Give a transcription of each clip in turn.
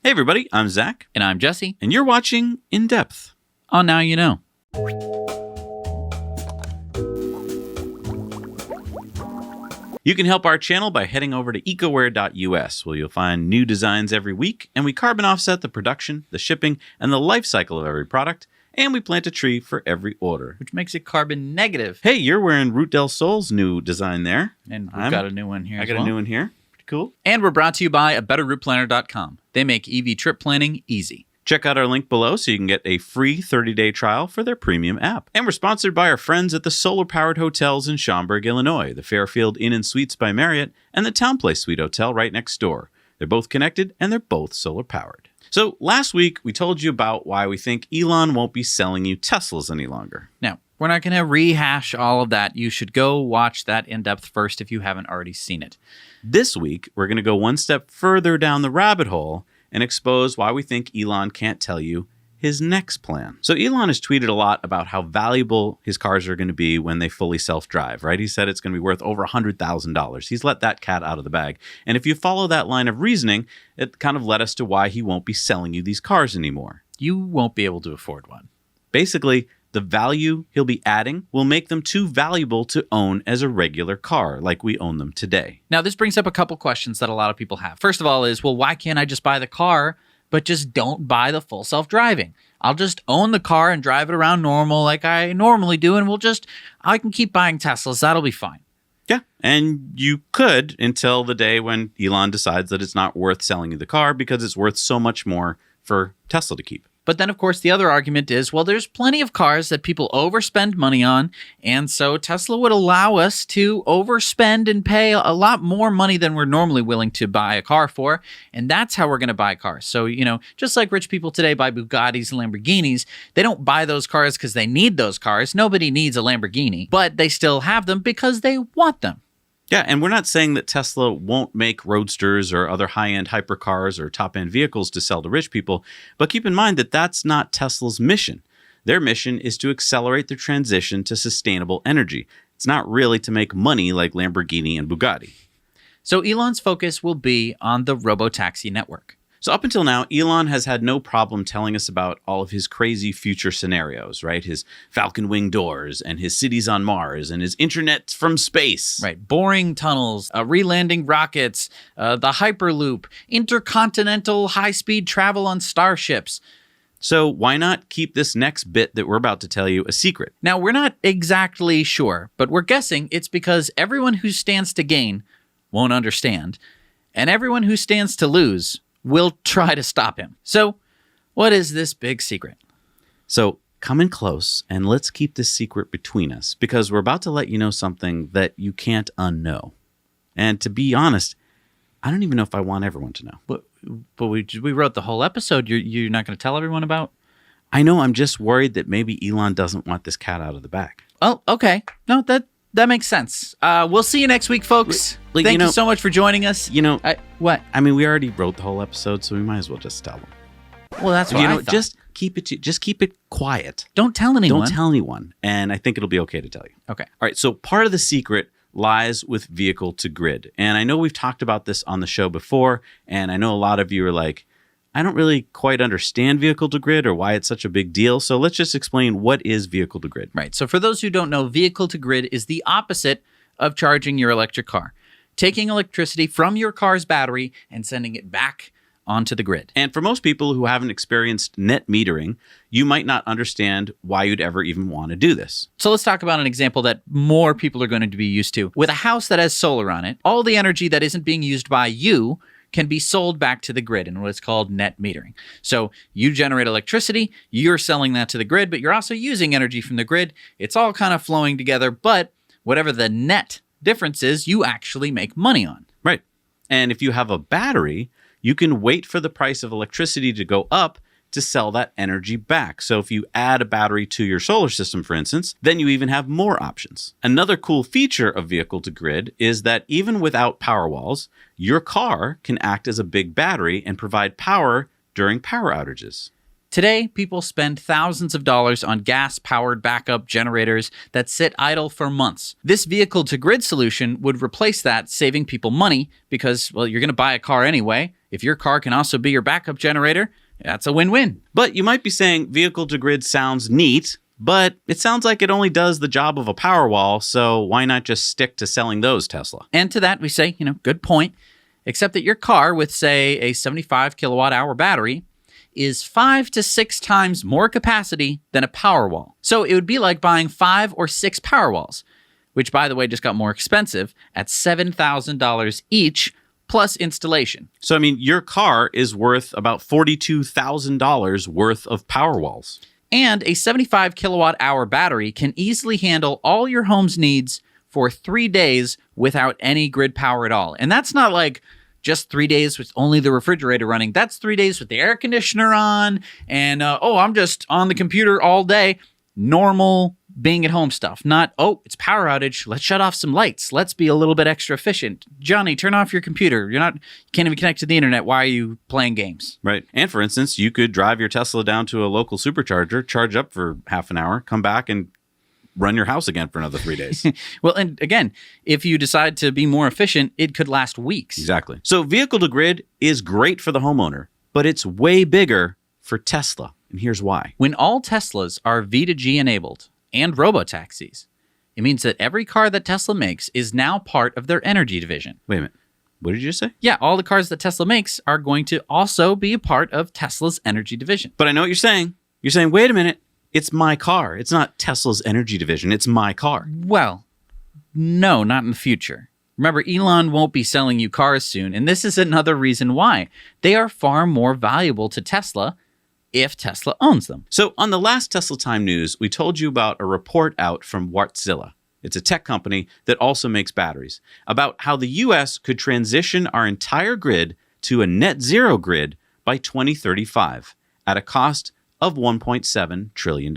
Hey everybody, I'm Zach. And I'm Jesse. And you're watching In Depth. Oh, now you know. You can help our channel by heading over to ecoware.us, where you'll find new designs every week, and we carbon offset the production, the shipping, and the life cycle of every product, and we plant a tree for every order. Which makes it carbon negative. Hey, you're wearing Root del Sol's new design there. And we've got a new one here I got a new one here. Pretty cool. And we're brought to you by abetterrouteplanner.com. They make EV trip planning easy. Check out our link below so you can get a free 30-day trial for their premium app. And we're sponsored by our friends at the solar-powered hotels in Schaumburg, Illinois, the Fairfield Inn & Suites by Marriott, and the Town Place Suite Hotel right next door. They're both connected, and they're both solar-powered. So last week, we told you about why we think Elon won't be selling you Teslas any longer. Now, we're not going to rehash all of that. You should go watch that in depth first if you haven't already seen it. This week, we're going to go one step further down the rabbit hole and expose why we think Elon can't tell you his next plan. So Elon has tweeted a lot about how valuable his cars are going to be when they fully self-drive, right? He said it's going to be worth over $100,000. He's let that cat out of the bag. And if you follow that line of reasoning, it kind of led us to why he won't be selling you these cars anymore. You won't be able to afford one. Basically, the value he'll be adding will make them too valuable to own as a regular car, like we own them today. Now, this brings up a couple questions that a lot of people have. First of all is, well, why can't I just buy the car, but just don't buy the full self-driving? I'll just own the car and drive it around normal like I normally do, and I can keep buying Teslas. That'll be fine. Yeah, and you could until the day when Elon decides that it's not worth selling you the car because it's worth so much more for Tesla to keep. But then, of course, the other argument is, well, there's plenty of cars that people overspend money on, and so Tesla would allow us to overspend and pay a lot more money than we're normally willing to buy a car for, and that's how we're going to buy cars. So, just like rich people today buy Bugattis and Lamborghinis, they don't buy those cars because they need those cars. Nobody needs a Lamborghini, but they still have them because they want them. Yeah, and we're not saying that Tesla won't make roadsters or other high-end hypercars or top-end vehicles to sell to rich people, but keep in mind that that's not Tesla's mission. Their mission is to accelerate the transition to sustainable energy. It's not really to make money like Lamborghini and Bugatti. So Elon's focus will be on the robo-taxi network. So up until now, Elon has had no problem telling us about all of his crazy future scenarios, right? His Falcon Wing doors and his cities on Mars and his internet from space. Right. Boring tunnels, re-landing rockets, the Hyperloop, intercontinental high-speed travel on starships. So why not keep this next bit that we're about to tell you a secret? Now, we're not exactly sure, but we're guessing it's because everyone who stands to gain won't understand, and everyone who stands to lose will try to stop him. So, what is this big secret? So, come in close and let's keep this secret between us because we're about to let you know something that you can't unknow. And to be honest, I don't even know if I want everyone to know. But we wrote the whole episode. You're not going to tell everyone about? I know. I'm just worried that maybe Elon doesn't want this cat out of the bag. Oh, okay. No, that makes sense. We'll see you next week, folks. Thank you so much for joining us. What? I mean, we already wrote the whole episode, so we might as well just tell them. Well, that's what I thought. Just keep it quiet. Don't tell anyone. Don't tell anyone, and I think it'll be okay to tell you. Okay. All right. So part of the secret lies with vehicle to grid, and I know we've talked about this on the show before, and I know a lot of you are like, I don't really quite understand vehicle to grid or why it's such a big deal. So let's just explain what is vehicle to grid. Right. So for those who don't know, vehicle to grid is the opposite of charging your electric car. Taking electricity from your car's battery and sending it back onto the grid. And for most people who haven't experienced net metering, you might not understand why you'd ever even want to do this. So let's talk about an example that more people are going to be used to. With a house that has solar on it, all the energy that isn't being used by you can be sold back to the grid in what's called net metering. So you generate electricity, you're selling that to the grid, but you're also using energy from the grid. It's all kind of flowing together, but whatever the net difference is, you actually make money on. Right. And if you have a battery, you can wait for the price of electricity to go up to sell that energy back. So if you add a battery to your solar system, for instance, then you even have more options. Another cool feature of vehicle to grid is that even without power walls, your car can act as a big battery and provide power during power outages. Today, people spend thousands of dollars on gas-powered backup generators that sit idle for months. This vehicle-to-grid solution would replace that, saving people money because, well, you're going to buy a car anyway, If your car can also be your backup generator, that's a win-win. But you might be saying vehicle to grid sounds neat, but it sounds like it only does the job of a Powerwall, so why not just stick to selling those, Tesla? And to that we say, good point, except that your car with, say, a 75 kilowatt hour battery is 5 to 6 times more capacity than a Powerwall. So it would be like buying 5 or 6 Powerwalls, which, by the way, just got more expensive at $7,000 each, plus installation. So, I mean, your car is worth about $42,000 worth of Powerwalls. And a 75 kilowatt hour battery can easily handle all your home's needs for 3 days without any grid power at all. And that's not like just 3 days with only the refrigerator running. That's 3 days with the air conditioner on and, I'm just on the computer all day. Normal being at home stuff. Not, it's power outage. Let's shut off some lights. Let's be a little bit extra efficient. Johnny, turn off your computer. You can't even connect to the internet. Why are you playing games? Right. And for instance, you could drive your Tesla down to a local supercharger, charge up for half an hour, come back and run your house again for another 3 days. Well, and again, if you decide to be more efficient, it could last weeks. Exactly. So vehicle to grid is great for the homeowner, but it's way bigger for Tesla. And here's why. When all Teslas are V2G enabled and robo-taxis, it means that every car that Tesla makes is now part of their energy division. Wait a minute. What did you just say? Yeah, all the cars that Tesla makes are going to also be a part of Tesla's energy division. But I know what you're saying. You're saying, wait a minute, it's my car. It's not Tesla's energy division. It's my car. Well, no, not in the future. Remember, Elon won't be selling you cars soon, and this is another reason why. They are far more valuable to Tesla if Tesla owns them. So on the last Tesla Time News, we told you about a report out from Wartzilla. It's a tech company that also makes batteries, about how the U.S. could transition our entire grid to a net zero grid by 2035 at a cost of $1.7 trillion.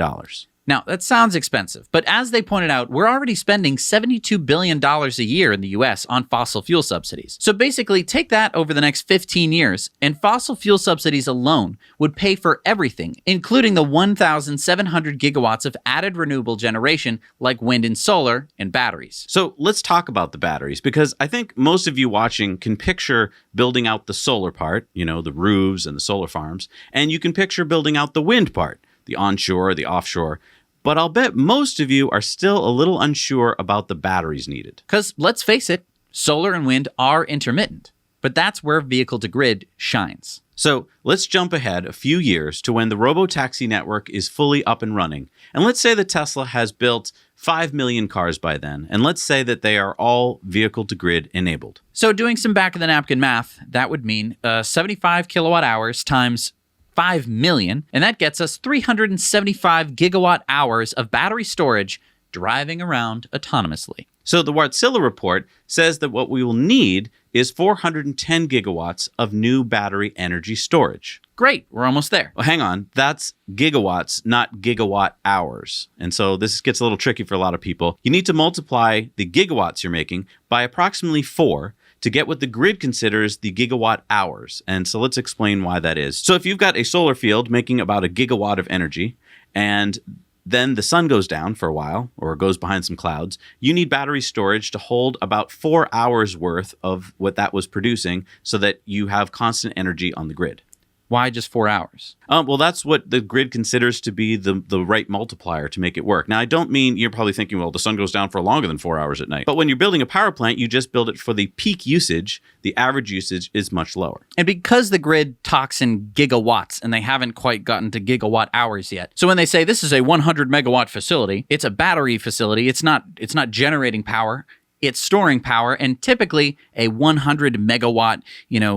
Now, that sounds expensive, but as they pointed out, we're already spending $72 billion a year in the US on fossil fuel subsidies. So basically, take that over the next 15 years, and fossil fuel subsidies alone would pay for everything, including the 1,700 gigawatts of added renewable generation like wind and solar and batteries. So let's talk about the batteries, because I think most of you watching can picture building out the solar part, the roofs and the solar farms, and you can picture building out the wind part, the onshore, the offshore. But I'll bet most of you are still a little unsure about the batteries needed. Because let's face it, solar and wind are intermittent, but that's where vehicle to grid shines. So let's jump ahead a few years to when the robo-taxi network is fully up and running. And let's say that Tesla has built 5 million cars by then. And let's say that they are all vehicle to grid enabled. So doing some back of the napkin math, that would mean 75 kilowatt hours times 5 million, and that gets us 375 gigawatt hours of battery storage driving around autonomously. So the Wartzilla report says that what we will need is 410 gigawatts of new battery energy storage. Great, we're almost there. Well, hang on, that's gigawatts, not gigawatt hours. And so this gets a little tricky for a lot of people. You need to multiply the gigawatts you're making by approximately 4 to get what the grid considers the gigawatt hours. And so let's explain why that is. So if you've got a solar field making about a gigawatt of energy, and then the sun goes down for a while, or goes behind some clouds, you need battery storage to hold about 4 hours worth of what that was producing so that you have constant energy on the grid. Why just 4 hours? Well, that's what the grid considers to be the right multiplier to make it work. Now, I don't mean, you're probably thinking, well, the sun goes down for longer than 4 hours at night. But when you're building a power plant, you just build it for the peak usage. The average usage is much lower. And because the grid talks in gigawatts, and they haven't quite gotten to gigawatt hours yet. So when they say this is a 100 megawatt facility, it's a battery facility. It's not generating power. It's storing power. And typically a 100 megawatt,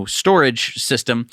storage system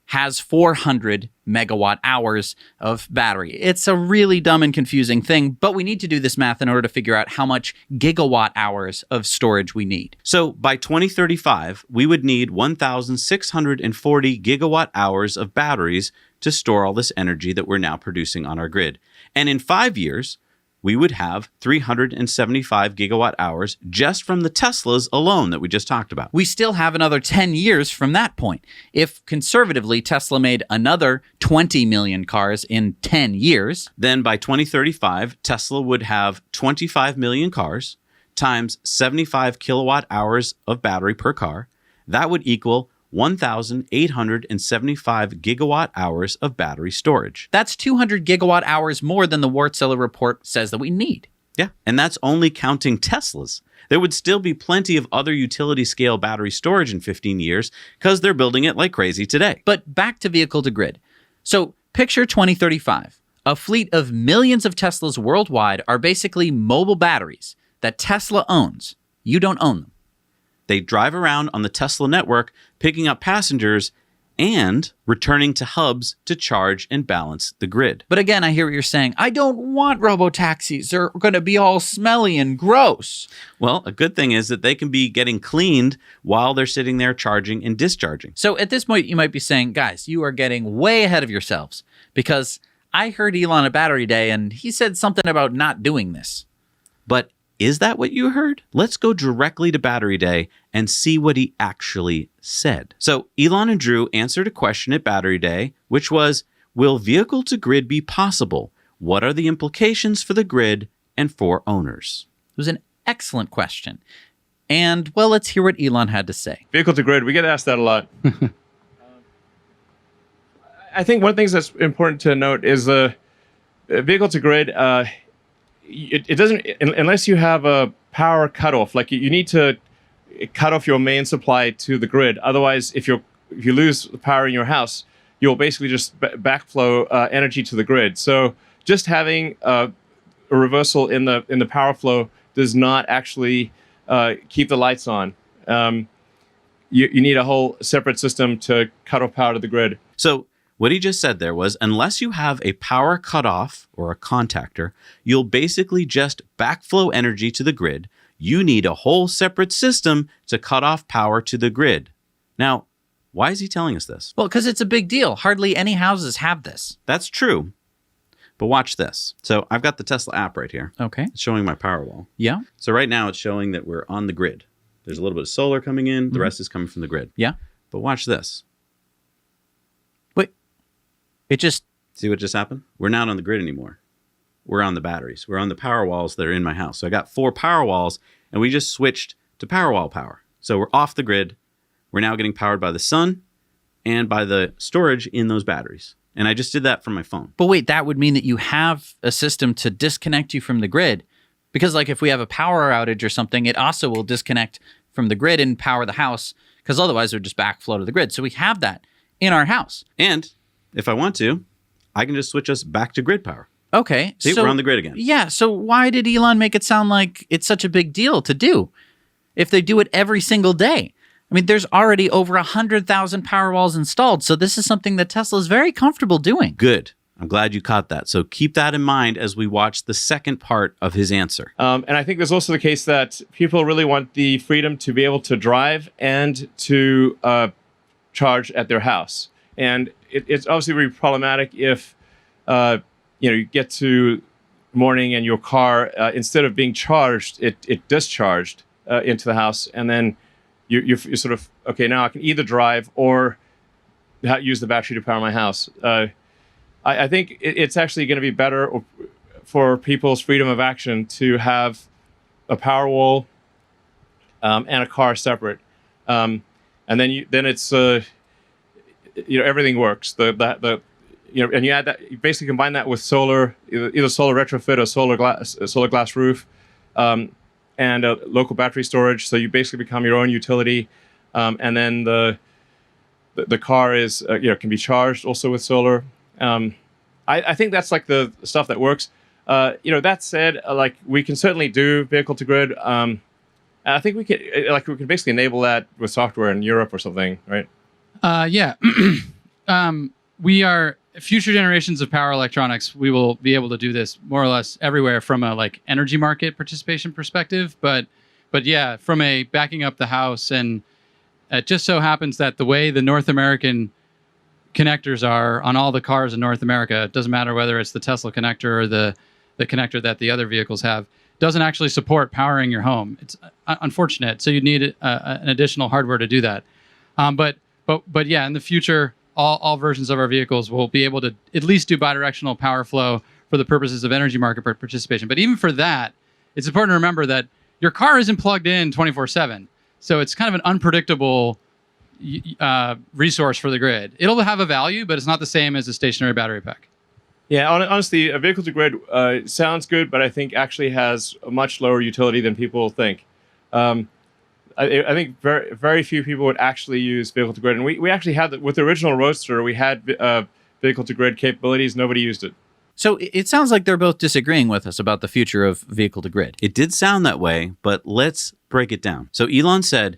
has 400 megawatt hours of battery. It's a really dumb and confusing thing, but we need to do this math in order to figure out how much gigawatt hours of storage we need. So by 2035, we would need 1,640 gigawatt hours of batteries to store all this energy that we're now producing on our grid. And in 5 years, we would have 375 gigawatt hours just from the Teslas alone that we just talked about. We still have another 10 years from that point. If conservatively Tesla made another 20 million cars in 10 years, then by 2035, Tesla would have 25 million cars times 75 kilowatt hours of battery per car. That would equal 1,875 gigawatt hours of battery storage. That's 200 gigawatt hours more than the Wärtsilä report says that we need. Yeah, and that's only counting Teslas. There would still be plenty of other utility-scale battery storage in 15 years because they're building it like crazy today. But back to vehicle-to-grid. So picture 2035. A fleet of millions of Teslas worldwide are basically mobile batteries that Tesla owns. You don't own them. They drive around on the Tesla network, picking up passengers and returning to hubs to charge and balance the grid. But again, I hear what you're saying. I don't want robo-taxis. They're going to be all smelly and gross. Well, a good thing is that they can be getting cleaned while they're sitting there charging and discharging. So at this point, you might be saying, guys, you are getting way ahead of yourselves because I heard Elon at Battery Day and he said something about not doing this. But is that what you heard? Let's go directly to Battery Day and see what he actually said. So Elon and Drew answered a question at Battery Day, which was, will vehicle-to-grid be possible? What are the implications for the grid and for owners? It was an excellent question. And, well, let's hear what Elon had to say. Vehicle-to-grid, we get asked that a lot. I think one of the things that's important to note is the vehicle-to-grid, it doesn't, unless you have a power cutoff, like you need to cut off your main supply to the grid. Otherwise, if you lose power in your house, you'll basically just backflow energy to the grid. So just having a reversal in the power flow does not actually keep the lights on. You need a whole separate system to cut off power to the grid. So what he just said there was, unless you have a power cutoff or a contactor, you'll basically just backflow energy to the grid. You need a whole separate system to cut off power to the grid. Now, why is he telling us this? Well, because it's a big deal. Hardly any houses have this. That's true. But watch this. So I've got the Tesla app right here. Okay. It's showing my power wall. Yeah. So right now it's showing that we're on the grid. There's a little bit of solar coming in. The rest is coming from the grid. Yeah. But watch this. It just... See what just happened? We're not on the grid anymore. We're on the batteries. We're on the power walls that are in my house. So I got 4 power walls, and we just switched to Powerwall power. So we're off the grid. We're now getting powered by the sun and by the storage in those batteries. And I just did that from my phone. But wait, that would mean that you have a system to disconnect you from the grid. Because like if we have a power outage or something, it also will disconnect from the grid and power the house. Because otherwise it would just backflow to the grid. So we have that in our house. And if I want to, I can just switch us back to grid power. Okay. See, we're on the grid again. Yeah. So why did Elon make it sound like it's such a big deal to do if they do it every single day? I mean, there's already over 100,000 power walls installed. So this is something that Tesla is very comfortable doing. Good. I'm glad you caught that. So keep that in mind as we watch the second part of his answer. And I think there's also the case that people really want the freedom to be able to drive and to charge at their house. And it's obviously really problematic if you get to morning and your car, instead of being charged, it discharged into the house. And then you're sort of, okay, now I can either drive or use the battery to power my house. I think it's actually going to be better for people's freedom of action to have a power wall and a car separate. And then it's everything works. And you add that, you basically combine that with solar, either solar retrofit or solar glass roof, and local battery storage. So you basically become your own utility, and then the car is can be charged also with solar. I think that's like the stuff that works. That said, like we can certainly do vehicle to grid. I think we can basically enable that with software in Europe or something, right? Yeah. We are future generations of power electronics. We will be able to do this more or less everywhere from a energy market participation perspective. But yeah, from a backing up the house, and it just so happens that the way the North American connectors are on all the cars in North America, it doesn't matter whether it's the Tesla connector or the connector that the other vehicles have, doesn't actually support powering your home. It's unfortunate. So you need an additional hardware to do that. But yeah, in the future, all versions of our vehicles will be able to at least do bidirectional power flow for the purposes of energy market participation. But even for that, it's important to remember that your car isn't plugged in 24/7. So it's kind of an unpredictable resource for the grid. It'll have a value, but it's not the same as a stationary battery pack. Yeah, honestly, a vehicle to grid sounds good, but I think actually has a much lower utility than people think. I think very few people would actually use vehicle to grid, and we actually had with the original Roadster, we had vehicle to grid capabilities. Nobody used it. So it sounds like they're both disagreeing with us about the future of vehicle to grid. It did sound that way, but let's break it down. So Elon said,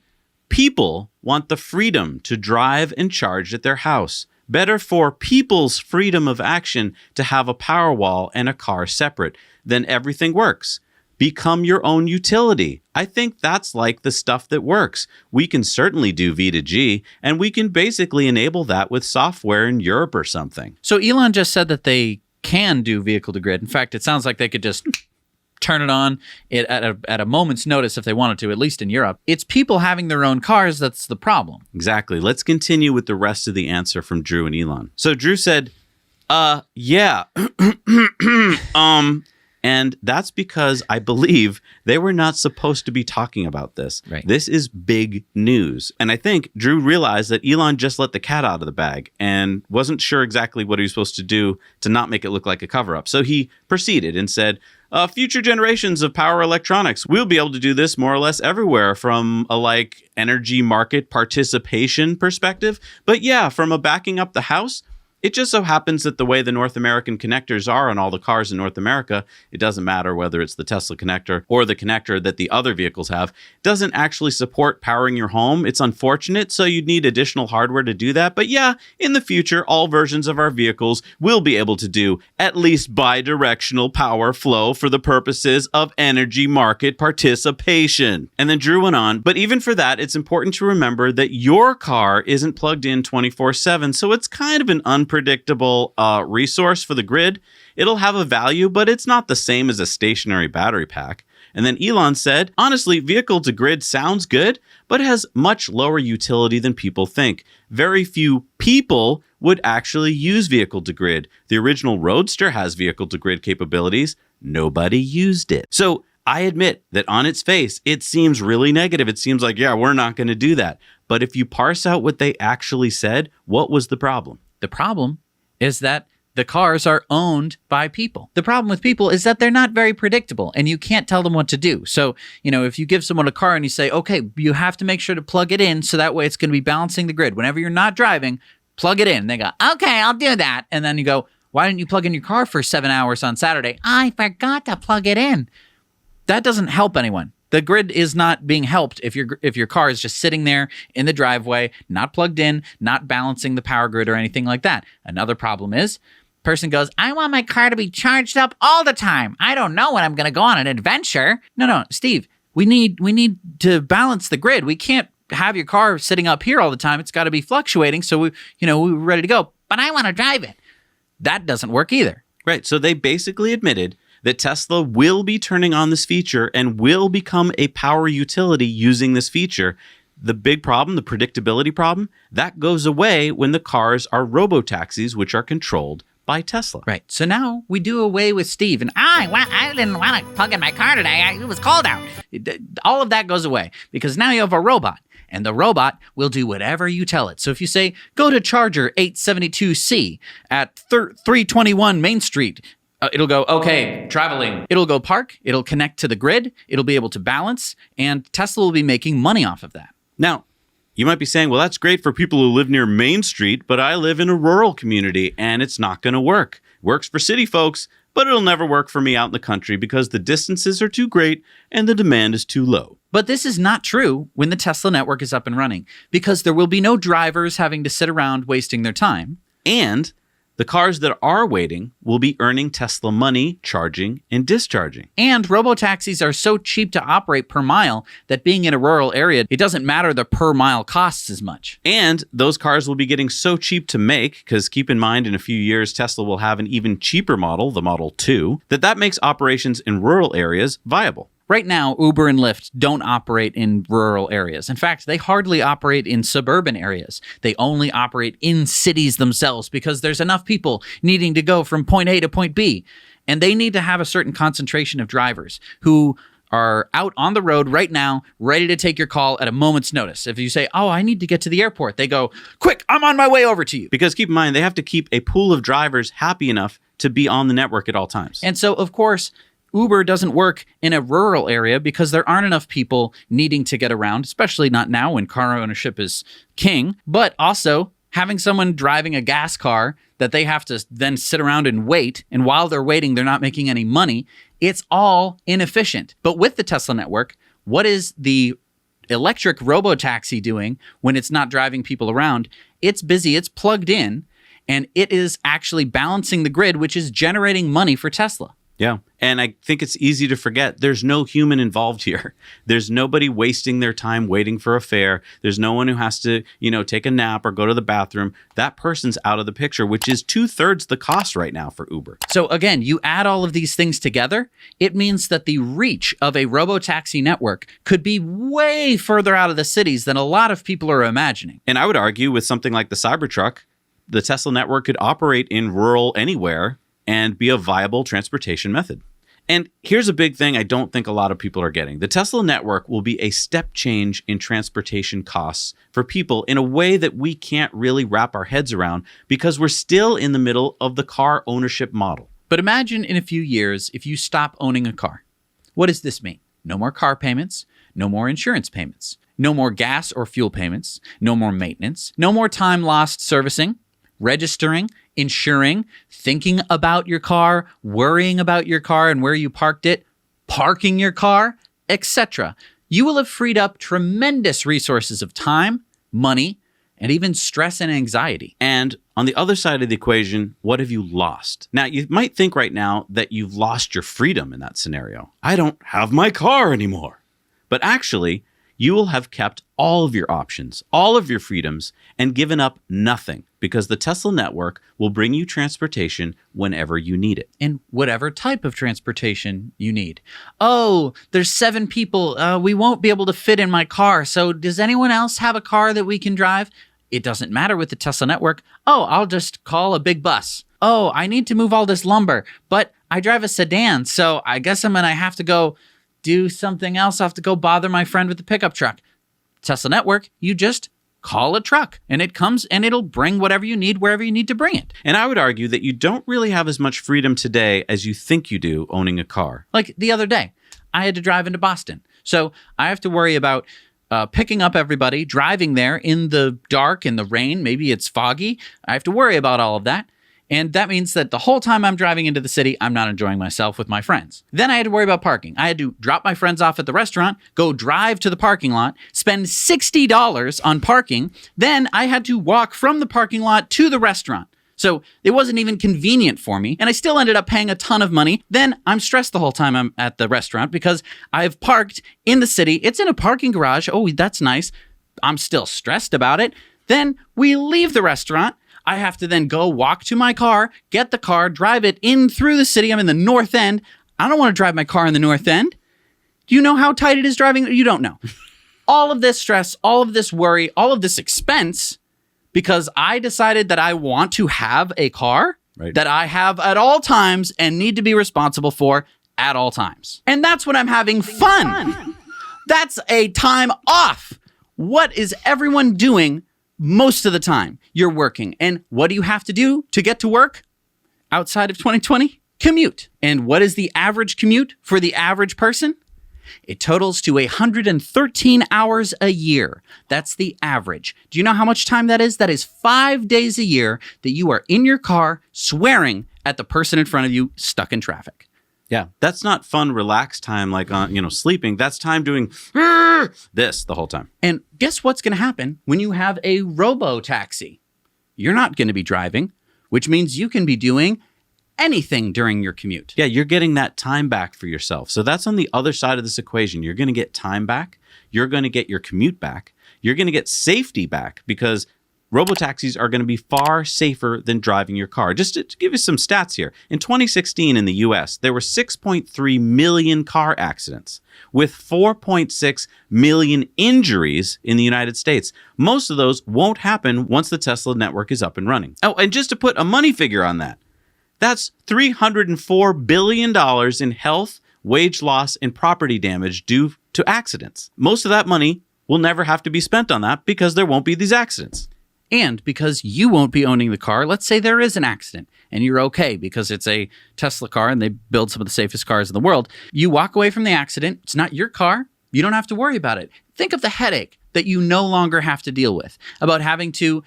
people want the freedom to drive and charge at their house. Better for people's freedom of action to have a Powerwall and a car separate. Then everything works. Become your own utility. I think that's like the stuff that works. We can certainly do V2G, and we can basically enable that with software in Europe or something. So Elon just said that they can do vehicle to grid. In fact, it sounds like they could just turn it on at a moment's notice if they wanted to, at least in Europe. It's people having their own cars that's the problem. Exactly. Let's continue with the rest of the answer from Drew and Elon. So Drew said, yeah. And that's because I believe they were not supposed to be talking about this. Right. This is big news. And I think Drew realized that Elon just let the cat out of the bag and wasn't sure exactly what he was supposed to do to not make it look like a cover-up. So he proceeded and said, future generations of power electronics, we'll be able to do this more or less everywhere from a energy market participation perspective. But yeah, from a backing up the house, it just so happens that the way the North American connectors are on all the cars in North America, it doesn't matter whether it's the Tesla connector or the connector that the other vehicles have, doesn't actually support powering your home. It's unfortunate, so you'd need additional hardware to do that. But yeah, in the future, all versions of our vehicles will be able to do at least bidirectional power flow for the purposes of energy market participation. And then Drew went on, but even for that, it's important to remember that your car isn't plugged in 24/7, so it's kind of an unpredictable resource for the grid. It'll have a value, but it's not the same as a stationary battery pack. And then Elon said, honestly, vehicle to grid sounds good, but has much lower utility than people think. Very few people would actually use vehicle to grid. The original Roadster has vehicle to grid capabilities. Nobody used it. So I admit that on its face, it seems really negative. It seems like, yeah, we're not going to do that. But if you parse out what they actually said, what was the problem? The problem is that the cars are owned by people. The problem with people is that they're not very predictable and you can't tell them what to do. So, if you give someone a car and you say, okay, you have to make sure to plug it in so that way it's going to be balancing the grid. Whenever you're not driving, plug it in. And they go, okay, I'll do that. And then you go, why didn't you plug in your car for 7 hours on Saturday? I forgot to plug it in. That doesn't help anyone. The grid is not being helped if your car is just sitting there in the driveway, not plugged in, not balancing the power grid or anything like that. Another problem is, person goes, I want my car to be charged up all the time. I don't know when I'm going to go on an adventure. No, Steve, we need to balance the grid. We can't have your car sitting up here all the time. It's got to be fluctuating. So we're ready to go, but I want to drive it. That doesn't work either. Right. So they basically admitted that Tesla will be turning on this feature and will become a power utility using this feature. The big problem, the predictability problem, that goes away when the cars are robo-taxis, which are controlled by Tesla. Right. So now we do away with Steve. And I didn't want to plug in my car today. It was cold out. All of that goes away because now you have a robot. And the robot will do whatever you tell it. So if you say, go to Charger 872C at 321 Main Street, it'll go, okay, traveling. It'll go park. It'll connect to the grid. It'll be able to balance. And Tesla will be making money off of that. Now, you might be saying, well, that's great for people who live near Main Street, but I live in a rural community and it's not going to work. Works for city folks, but it'll never work for me out in the country because the distances are too great and the demand is too low. But this is not true when the Tesla network is up and running because there will be no drivers having to sit around wasting their time. And the cars that are waiting will be earning Tesla money, charging and discharging. And robo-taxis are so cheap to operate per mile that being in a rural area, it doesn't matter the per mile costs as much. And those cars will be getting so cheap to make, because keep in mind in a few years, Tesla will have an even cheaper model, the Model 2, that makes operations in rural areas viable. Right now, Uber and Lyft don't operate in rural areas. In fact, they hardly operate in suburban areas. They only operate in cities themselves because there's enough people needing to go from point A to point B. And they need to have a certain concentration of drivers who are out on the road right now, ready to take your call at a moment's notice. If you say, oh, I need to get to the airport, they go, quick, I'm on my way over to you. Because keep in mind, they have to keep a pool of drivers happy enough to be on the network at all times. And so, of course, Uber doesn't work in a rural area because there aren't enough people needing to get around, especially not now when car ownership is king. But also, having someone driving a gas car that they have to then sit around and wait, and while they're waiting, they're not making any money. It's all inefficient. But with the Tesla network, what is the electric robo-taxi doing when it's not driving people around? It's busy, it's plugged in, and it is actually balancing the grid, which is generating money for Tesla. Yeah. And I think it's easy to forget there's no human involved here. There's nobody wasting their time waiting for a fare. There's no one who has to, take a nap or go to the bathroom. That person's out of the picture, which is 2/3 the cost right now for Uber. So again, you add all of these things together, it means that the reach of a robo-taxi network could be way further out of the cities than a lot of people are imagining. And I would argue with something like the Cybertruck, the Tesla network could operate in rural anywhere and be a viable transportation method. And here's a big thing I don't think a lot of people are getting. The Tesla network will be a step change in transportation costs for people in a way that we can't really wrap our heads around because we're still in the middle of the car ownership model. But imagine in a few years if you stop owning a car. What does this mean? No more car payments, no more insurance payments, no more gas or fuel payments, no more maintenance, no more time lost servicing, registering, insuring, thinking about your car, worrying about your car and where you parked it, parking your car, etc. You will have freed up tremendous resources of time, money, and even stress and anxiety. And on the other side of the equation, what have you lost? Now, you might think right now that you've lost your freedom in that scenario. I don't have my car anymore. But actually, you will have kept all of your options, all of your freedoms, and given up nothing because the Tesla network will bring you transportation whenever you need it. And whatever type of transportation you need. Oh, there's 7 people. We won't be able to fit in my car. So does anyone else have a car that we can drive? It doesn't matter with the Tesla network. Oh, I'll just call a big bus. Oh, I need to move all this lumber, but I drive a sedan. So I guess I'm going to have to go do something else. I'll have to go bother my friend with the pickup truck. Tesla network, you just call a truck and it comes and it'll bring whatever you need wherever you need to bring it. And I would argue that you don't really have as much freedom today as you think you do owning a car. Like the other day, I had to drive into Boston. So I have to worry about picking up everybody, driving there in the dark, in the rain. Maybe it's foggy. I have to worry about all of that. And that means that the whole time I'm driving into the city, I'm not enjoying myself with my friends. Then I had to worry about parking. I had to drop my friends off at the restaurant, go drive to the parking lot, spend $60 on parking. Then I had to walk from the parking lot to the restaurant. So it wasn't even convenient for me. And I still ended up paying a ton of money. Then I'm stressed the whole time I'm at the restaurant because I've parked in the city. It's in a parking garage. Oh, that's nice. I'm still stressed about it. Then we leave the restaurant. I have to then go walk to my car, get the car, drive it in through the city. I'm in the north end. I don't want to drive my car in the north end. Do you know how tight it is driving? You don't know. All of this stress, all of this worry, all of this expense, because I decided that I want to have a car that I have at all times and need to be responsible for at all times. And that's when I'm having fun. That's a time off. What is everyone doing most of the time? You're working. And what do you have to do to get to work outside of 2020? Commute. And what is the average commute for the average person? It totals to 113 hours a year. That's the average. Do you know how much time that is? That is 5 days a year that you are in your car swearing at the person in front of you stuck in traffic. Yeah, that's not fun, relaxed time like on, sleeping. That's time doing this the whole time. And guess what's going to happen when you have a robo-taxi? You're not going to be driving, which means you can be doing anything during your commute. Yeah, you're getting that time back for yourself. So that's on the other side of this equation. You're going to get time back. You're going to get your commute back. You're going to get safety back because robotaxis are going to be far safer than driving your car. Just to give you some stats here. In 2016 in the US, there were 6.3 million car accidents with 4.6 million injuries in the United States. Most of those won't happen once the Tesla network is up and running. Oh, and just to put a money figure on that, that's $304 billion in health, wage loss, and property damage due to accidents. Most of that money will never have to be spent on that because there won't be these accidents. And because you won't be owning the car, let's say there is an accident and you're okay because it's a Tesla car and they build some of the safest cars in the world. You walk away from the accident. It's not your car. You don't have to worry about it. Think of the headache that you no longer have to deal with about having to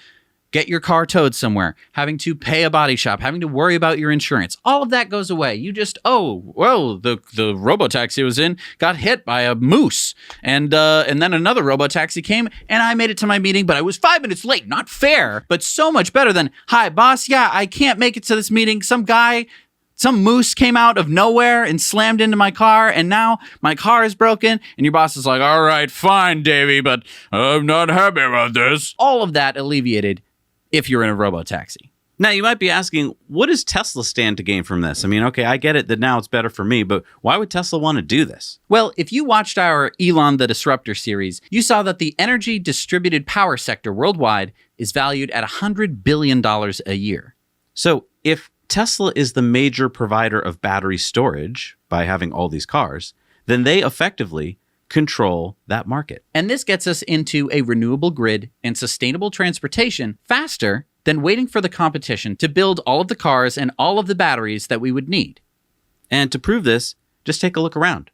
get your car towed somewhere, having to pay a body shop, having to worry about your insurance. All of that goes away. You just, the robo-taxi was in, got hit by a moose. And then another robo-taxi came and I made it to my meeting, but I was 5 minutes late. Not fair, but so much better than, hi, boss. Yeah, I can't make it to this meeting. Some moose came out of nowhere and slammed into my car, and now my car is broken, and your boss is like, all right, fine, Davey, but I'm not happy about this. All of that alleviated if you're in a robo-taxi. Now, you might be asking, what does Tesla stand to gain from this? I mean, okay, I get it that now it's better for me, but why would Tesla want to do this? Well, if you watched our Elon the Disruptor series, you saw that the energy distributed power sector worldwide is valued at $100 billion a year. So if Tesla is the major provider of battery storage by having all these cars, then they effectively control that market. And this gets us into a renewable grid and sustainable transportation faster than waiting for the competition to build all of the cars and all of the batteries that we would need. And to prove this, just take a look around.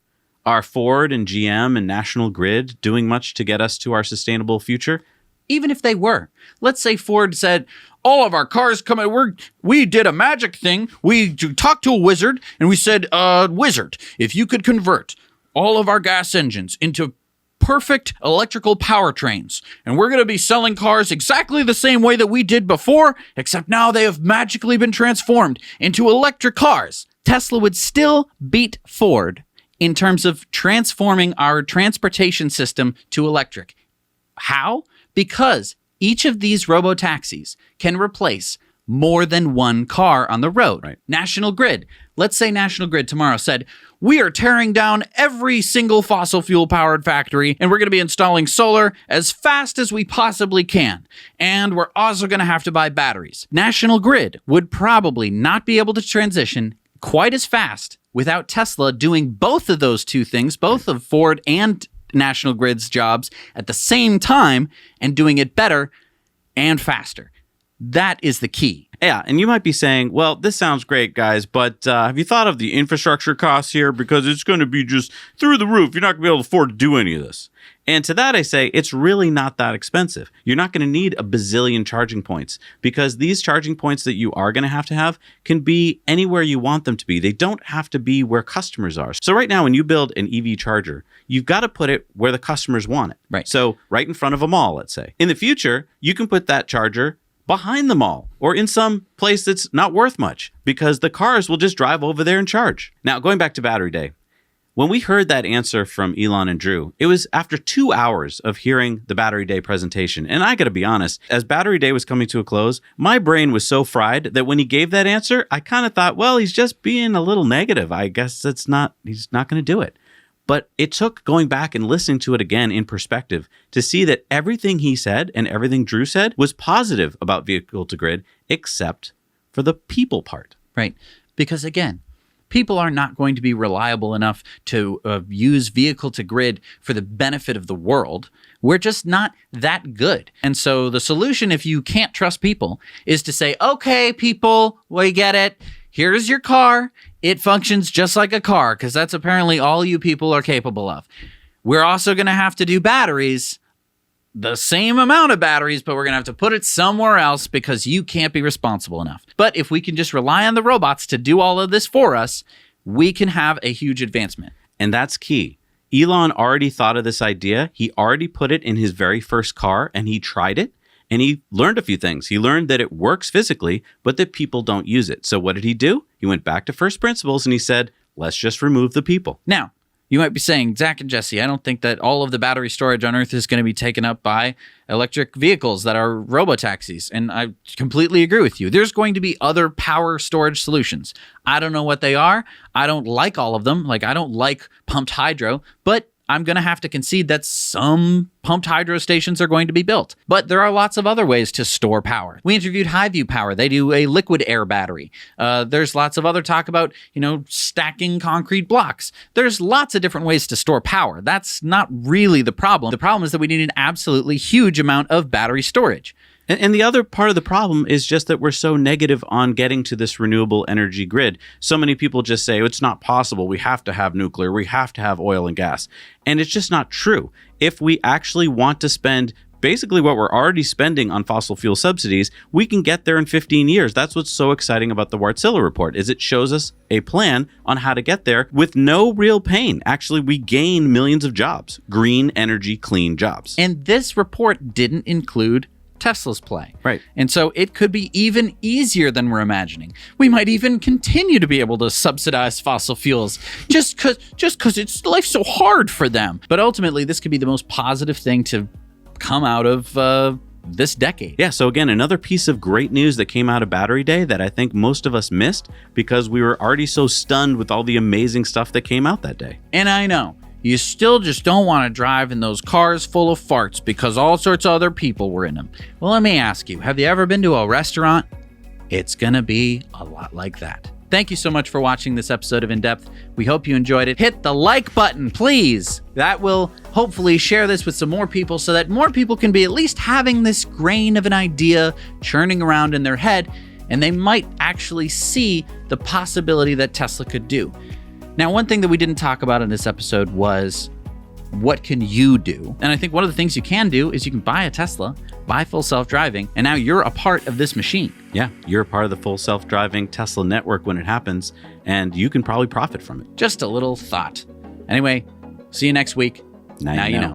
Are Ford and GM and National Grid doing much to get us to our sustainable future? Even if they were. Let's say Ford said, all of our cars come in, we did a magic thing. We talked to a wizard and we said, wizard, if you could convert all of our gas engines into perfect electrical powertrains, and we're going to be selling cars exactly the same way that we did before, except now they have magically been transformed into electric cars. Tesla would still beat Ford in terms of transforming our transportation system to electric. How? Because each of these robo-taxis can replace more than one car on the road. Right. National Grid. Let's say National Grid tomorrow said, we are tearing down every single fossil fuel powered factory and we're going to be installing solar as fast as we possibly can. And we're also going to have to buy batteries. National Grid would probably not be able to transition quite as fast without Tesla doing both of those two things, both of Ford and National Grid's jobs at the same time and doing it better and faster. That is the key. Yeah, and you might be saying, well, this sounds great, guys, but have you thought of the infrastructure costs here? Because it's going to be just through the roof. You're not going to be able to afford to do any of this. And to that I say, it's really not that expensive. You're not going to need a bazillion charging points because these charging points that you are going to have can be anywhere you want them to be. They don't have to be where customers are. So right now, when you build an EV charger, you've got to put it where the customers want it. Right. So right in front of a mall, let's say. In the future, you can put that charger behind the mall or in some place that's not worth much because the cars will just drive over there and charge. Now, going back to Battery Day, when we heard that answer from Elon and Drew, it was after 2 hours of hearing the Battery Day presentation. And I got to be honest, as Battery Day was coming to a close, my brain was so fried that when he gave that answer, I kind of thought, well, he's just being a little negative. I guess he's not going to do it. But it took going back and listening to it again in perspective to see that everything he said and everything Drew said was positive about vehicle to grid, except for the people part. Right. Because again, people are not going to be reliable enough to use vehicle to grid for the benefit of the world. We're just not that good. And so the solution, if you can't trust people, is to say, okay, people, we get it. Here's your car. It functions just like a car because that's apparently all you people are capable of. We're also going to have to do batteries, the same amount of batteries, but we're going to have to put it somewhere else because you can't be responsible enough. But if we can just rely on the robots to do all of this for us, we can have a huge advancement. And that's key. Elon already thought of this idea. He already put it in his very first car and he tried it. And he learned a few things. He learned that it works physically, but that people don't use it. So what did he do? He went back to first principles and he said, let's just remove the people. Now, you might be saying, Zac and Jesse, I don't think that all of the battery storage on Earth is going to be taken up by electric vehicles that are robo-taxis. And I completely agree with you. There's going to be other power storage solutions. I don't know what they are. I don't like all of them. Like, I don't like pumped hydro, but I'm going to have to concede that some pumped hydro stations are going to be built. But there are lots of other ways to store power. We interviewed Highview Power. They do a liquid air battery. There's lots of other talk about, stacking concrete blocks. There's lots of different ways to store power. That's not really the problem. The problem is that we need an absolutely huge amount of battery storage. And the other part of the problem is just that we're so negative on getting to this renewable energy grid. So many people just say, it's not possible. We have to have nuclear. We have to have oil and gas. And it's just not true. If we actually want to spend basically what we're already spending on fossil fuel subsidies, we can get there in 15 years. That's what's so exciting about the Wärtsilä report, is it shows us a plan on how to get there with no real pain. Actually, we gain millions of jobs, green energy, clean jobs. And this report didn't include Tesla's play. Right. And so it could be even easier than we're imagining. We might even continue to be able to subsidize fossil fuels just because life's so hard for them. But ultimately, this could be the most positive thing to come out of this decade. Yeah, so again, another piece of great news that came out of Battery Day that I think most of us missed because we were already so stunned with all the amazing stuff that came out that day. And I know, you still just don't want to drive in those cars full of farts because all sorts of other people were in them. Well, let me ask you, have you ever been to a restaurant? It's gonna be a lot like that. Thank you so much for watching this episode of In Depth. We hope you enjoyed it. Hit the like button, please. That will hopefully share this with some more people so that more people can be at least having this grain of an idea churning around in their head, and they might actually see the possibility that Tesla could do. Now, one thing that we didn't talk about in this episode was what can you do? And I think one of the things you can do is you can buy a Tesla, buy full self-driving, and now you're a part of this machine. Yeah, you're a part of the full self-driving Tesla network when it happens, and you can probably profit from it. Just a little thought. Anyway, see you next week. Now you know.